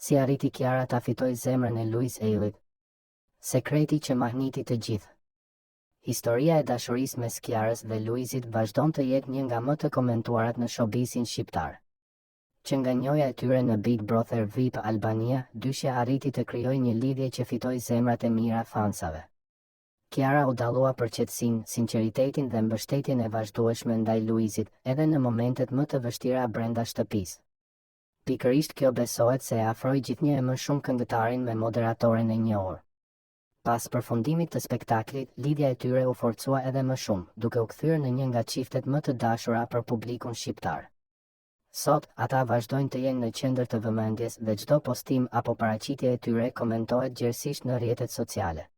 Si arriti Kiara ta fitoj zemrën e Louis Eilit? Sekreti që mahniti të gjithë. Historia e dashurisë mes Kiarës dhe Louisit vazhdon të jetë një nga më të komentuarat në showbizin shqiptar. Që nga njoja e tyre në Big Brother VIP Albania, dyshja arriti të krijojë një lidhje që fitoi zemrat e mira fansave. Kiara u dallua për qetësinë, sinqeritetin dhe mbështetjen e vazhdueshme ndaj Louisit, edhe në momentet më të vështira brenda shtëpisë. Pikërisht kjo besohet se e afroi gjithnjë e më shumë këngëtarin me moderatoren e njohur. Pas përfundimit të spektaklit, lidhja e tyre u forcua edhe më shumë, duke u kthyer në një nga çiftet më të dashura për publikun shqiptar. Sot, ata vazhdojnë të jenë në qendër të vëmendjes dhe çdo postim apo paraqitje e tyre komentohet gjerësisht në rrjetet sociale.